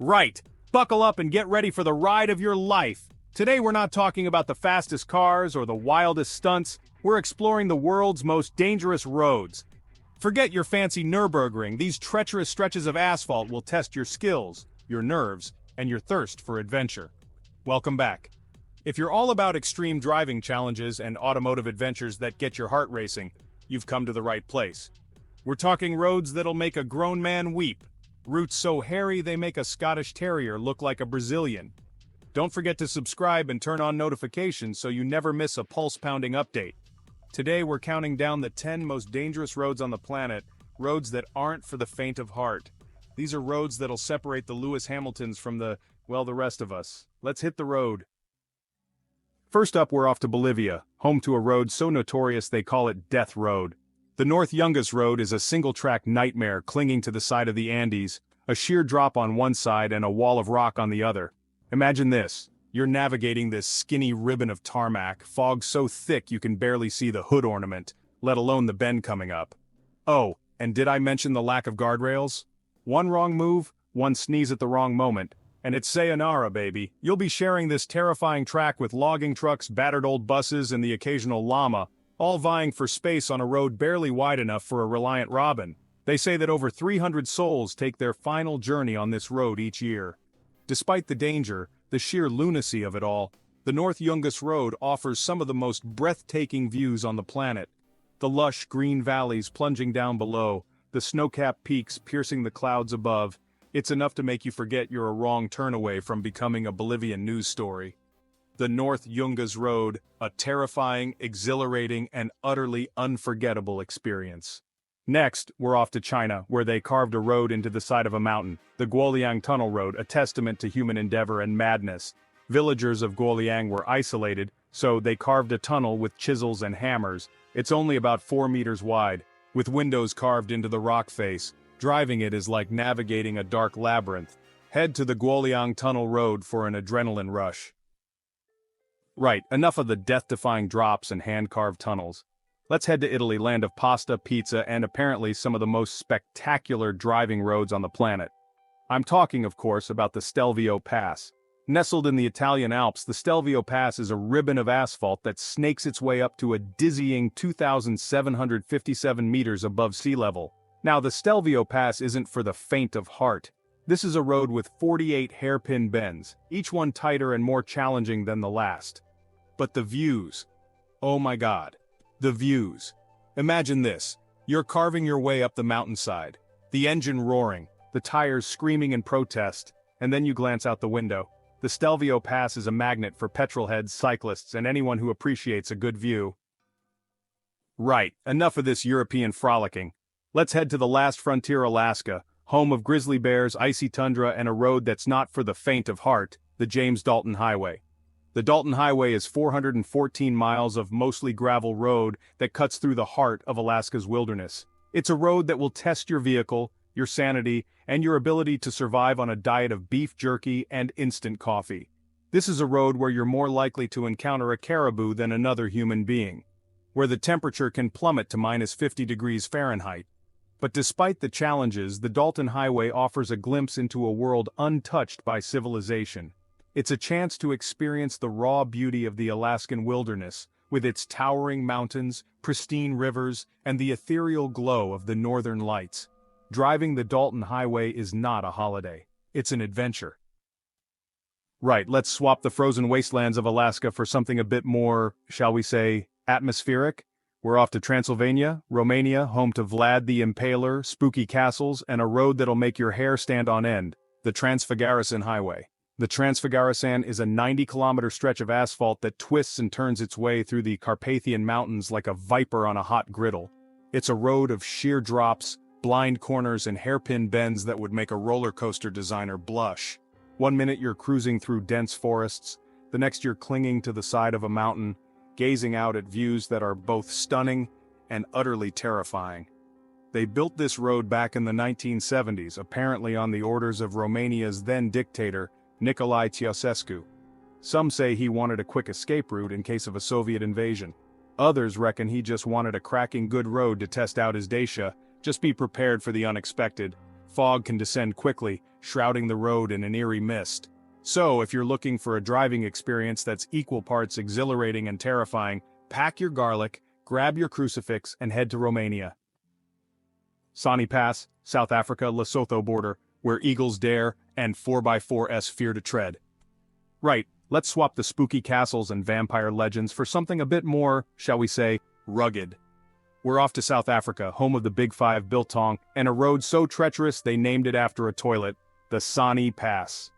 Right, buckle up and get ready for the ride of your life. Today we're not talking about the fastest cars or the wildest stunts, we're exploring the world's most dangerous roads. Forget your fancy Nürburgring, these treacherous stretches of asphalt will test your skills, your nerves, and your thirst for adventure. Welcome back. If you're all about extreme driving challenges and automotive adventures that get your heart racing, you've come to the right place. We're talking roads that'll make a grown man weep. Routes so hairy they make a Scottish Terrier look like a Brazilian. Don't forget to subscribe and turn on notifications so you never miss a pulse-pounding update. Today we're counting down the 10 most dangerous roads on the planet, roads that aren't for the faint of heart. These are roads that'll separate the Lewis Hamiltons from the rest of us. Let's hit the road. First up, we're off to Bolivia, home to a road so notorious they call it Death Road. The North Yungas Road is a single-track nightmare clinging to the side of the Andes, a sheer drop on one side and a wall of rock on the other. Imagine this. You're navigating this skinny ribbon of tarmac, fog so thick you can barely see the hood ornament, let alone the bend coming up. Oh, and did I mention the lack of guardrails? One wrong move, one sneeze at the wrong moment, and it's sayonara, baby. You'll be sharing this terrifying track with logging trucks, battered old buses, and the occasional llama, all vying for space on a road barely wide enough for a reliant robin. They say that over 300 souls take their final journey on this road each year. Despite the danger, the sheer lunacy of it all, the North Yungas Road offers some of the most breathtaking views on the planet. The lush green valleys plunging down below, the snow-capped peaks piercing the clouds above, it's enough to make you forget you're a wrong turn away from becoming a Bolivian news story. The North Yungas Road, a terrifying, exhilarating, and utterly unforgettable experience. Next, we're off to China, where they carved a road into the side of a mountain, the Guoliang Tunnel Road, a testament to human endeavor and madness. Villagers of Guoliang were isolated, so they carved a tunnel with chisels and hammers. It's only about 4 meters wide, with windows carved into the rock face. Driving it is like navigating a dark labyrinth. Head to the Guoliang Tunnel Road for an adrenaline rush. Right, enough of the death-defying drops and hand-carved tunnels. Let's head to Italy, land of pasta, pizza, and apparently some of the most spectacular driving roads on the planet. I'm talking, of course, about the Stelvio Pass. Nestled in the Italian Alps, the Stelvio Pass is a ribbon of asphalt that snakes its way up to a dizzying 2,757 meters above sea level. Now, the Stelvio Pass isn't for the faint of heart. This is a road with 48 hairpin bends, each one tighter and more challenging than the last. But the views. Oh my God. The views. Imagine this. You're carving your way up the mountainside, the engine roaring, the tires screaming in protest, and then you glance out the window. The Stelvio Pass is a magnet for petrolheads, cyclists, and anyone who appreciates a good view. Right, enough of this European frolicking. Let's head to the last frontier, Alaska, home of grizzly bears, icy tundra, and a road that's not for the faint of heart, the Dalton Highway. The Dalton Highway is 414 miles of mostly gravel road that cuts through the heart of Alaska's wilderness. It's a road that will test your vehicle, your sanity, and your ability to survive on a diet of beef jerky and instant coffee. This is a road where you're more likely to encounter a caribou than another human being, where the temperature can plummet to minus 50 degrees Fahrenheit. But despite the challenges, the Dalton Highway offers a glimpse into a world untouched by civilization. It's a chance to experience the raw beauty of the Alaskan wilderness, with its towering mountains, pristine rivers, and the ethereal glow of the northern lights. Driving the Dalton Highway is not a holiday. It's an adventure. Right, let's swap the frozen wastelands of Alaska for something a bit more, shall we say, atmospheric. We're off to Transylvania, Romania, home to Vlad the Impaler, spooky castles, and a road that'll make your hair stand on end, the Transfigurasan Highway. The Transfigurasan is a 90-kilometer stretch of asphalt that twists and turns its way through the Carpathian Mountains like a viper on a hot griddle. It's a road of sheer drops, blind corners, and hairpin bends that would make a roller coaster designer blush. One minute you're cruising through dense forests, the next you're clinging to the side of a mountain, gazing out at views that are both stunning and utterly terrifying. They built this road back in the 1970s, apparently on the orders of Romania's then dictator, Nicolae Ceausescu. Some say he wanted a quick escape route in case of a Soviet invasion. Others reckon he just wanted a cracking good road to test out his Dacia. Just be prepared for the unexpected. fog can descend quickly, shrouding the road in an eerie mist. So, if you're looking for a driving experience that's equal parts exhilarating and terrifying, pack your garlic, grab your crucifix, and head to Romania. Zoji La Pass, South Africa-Lesotho border, where eagles dare and 4x4s fear to tread. Right, let's swap the spooky castles and vampire legends for something a bit more, shall we say, rugged. We're off to South Africa, home of the Big Five biltong, and a road so treacherous they named it after a toilet, the Zoji La Pass.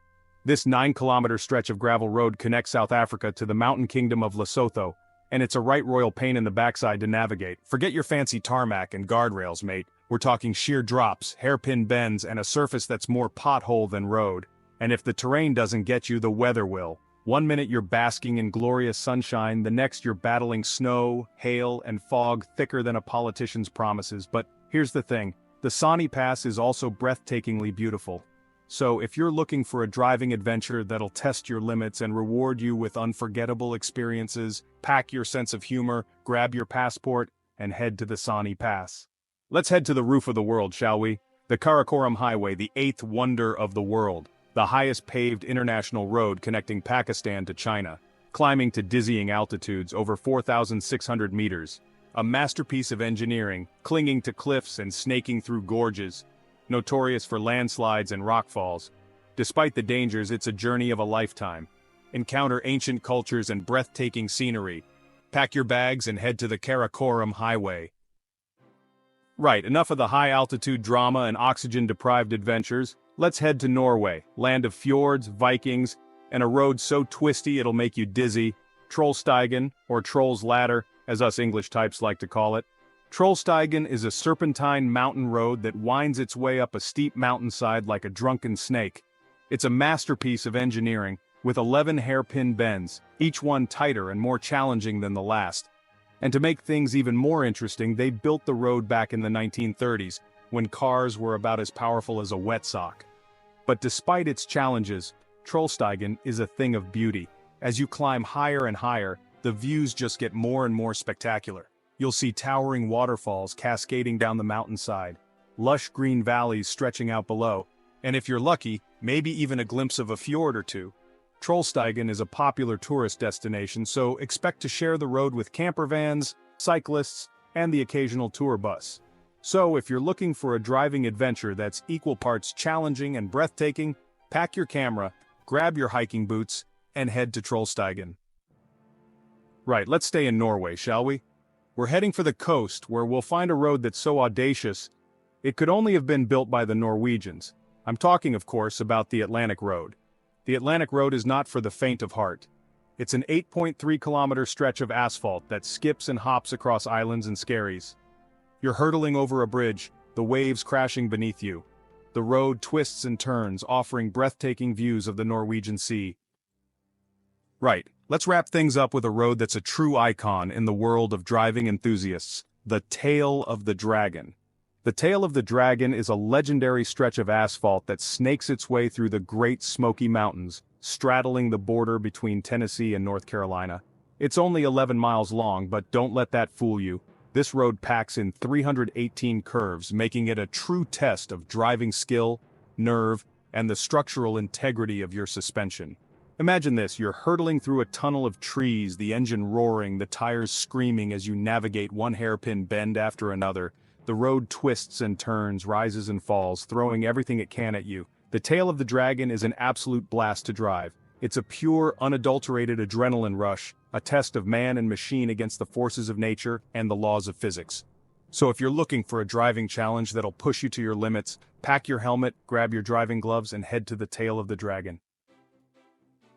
This 9-kilometer stretch of gravel road connects South Africa to the mountain kingdom of Lesotho, and it's a right royal pain in the backside to navigate. Forget your fancy tarmac and guardrails, mate. We're talking sheer drops, hairpin bends, and a surface that's more pothole than road. And if the terrain doesn't get you, the weather will. One minute you're basking in glorious sunshine, the next you're battling snow, hail, and fog thicker than a politician's promises. But here's the thing, the Zoji La Pass is also breathtakingly beautiful. So if you're looking for a driving adventure that'll test your limits and reward you with unforgettable experiences, pack your sense of humor, grab your passport, and head to the Zoji La Pass. Let's head to the roof of the world, shall we? The Karakoram Highway, the 8th wonder of the world. The highest paved international road connecting Pakistan to China, climbing to dizzying altitudes over 4,600 meters. A masterpiece of engineering, clinging to cliffs and snaking through gorges. Notorious for landslides and rockfalls. Despite the dangers, it's a journey of a lifetime. Encounter ancient cultures and breathtaking scenery. Pack your bags and head to the Karakoram Highway. Right, enough of the high-altitude drama and oxygen-deprived adventures. Let's head to Norway, land of fjords, Vikings, and a road so twisty it'll make you dizzy. Trollstigen, or Troll's Ladder, as us English types like to call it. Trollstigen is a serpentine mountain road that winds its way up a steep mountainside like a drunken snake. It's a masterpiece of engineering, with 11 hairpin bends, each one tighter and more challenging than the last. And to make things even more interesting, they built the road back in the 1930s, when cars were about as powerful as a wet sock. But despite its challenges, Trollstigen is a thing of beauty. As you climb higher and higher, the views just get more and more spectacular. You'll see towering waterfalls cascading down the mountainside, lush green valleys stretching out below, and if you're lucky, maybe even a glimpse of a fjord or two. Trollstigen is a popular tourist destination, so expect to share the road with camper vans, cyclists, and the occasional tour bus. So if you're looking for a driving adventure that's equal parts challenging and breathtaking, pack your camera, grab your hiking boots, and head to Trollstigen. Right, let's stay in Norway, shall we? We're heading for the coast, where we'll find a road that's so audacious, it could only have been built by the Norwegians. I'm talking, of course, about the Atlantic Road. The Atlantic Road is not for the faint of heart. It's an 8.3-kilometer stretch of asphalt that skips and hops across islands and skerries. You're hurtling over a bridge, the waves crashing beneath you. The road twists and turns, offering breathtaking views of the Norwegian Sea. Right, let's wrap things up with a road that's a true icon in the world of driving enthusiasts, the Tail of the Dragon. The Tail of the Dragon is a legendary stretch of asphalt that snakes its way through the Great Smoky Mountains, straddling the border between Tennessee and North Carolina. It's only 11 miles long, but don't let that fool you. This road packs in 318 curves, making it a true test of driving skill, nerve, and the structural integrity of your suspension. Imagine this, you're hurtling through a tunnel of trees, the engine roaring, the tires screaming as you navigate one hairpin bend after another. The road twists and turns, rises and falls, throwing everything it can at you. The Tail of the Dragon is an absolute blast to drive. It's a pure, unadulterated adrenaline rush, a test of man and machine against the forces of nature and the laws of physics. So if you're looking for a driving challenge that'll push you to your limits, pack your helmet, grab your driving gloves, and head to the Tail of the Dragon.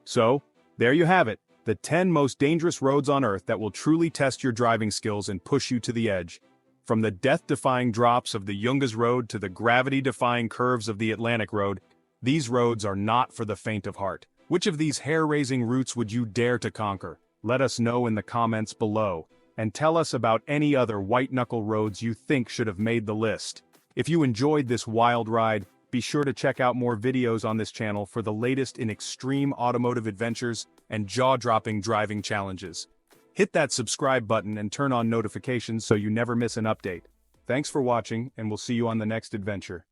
So, there you have it, the 10 most dangerous roads on Earth that will truly test your driving skills and push you to the edge. From the death-defying drops of the Yungas Road to the gravity-defying curves of the Atlantic Road, these roads are not for the faint of heart. Which of these hair-raising routes would you dare to conquer? Let us know in the comments below, and tell us about any other white-knuckle roads you think should have made the list. If you enjoyed this wild ride, be sure to check out more videos on this channel for the latest in extreme automotive adventures and jaw-dropping driving challenges. Hit that subscribe button and turn on notifications so you never miss an update. Thanks for watching, and we'll see you on the next adventure.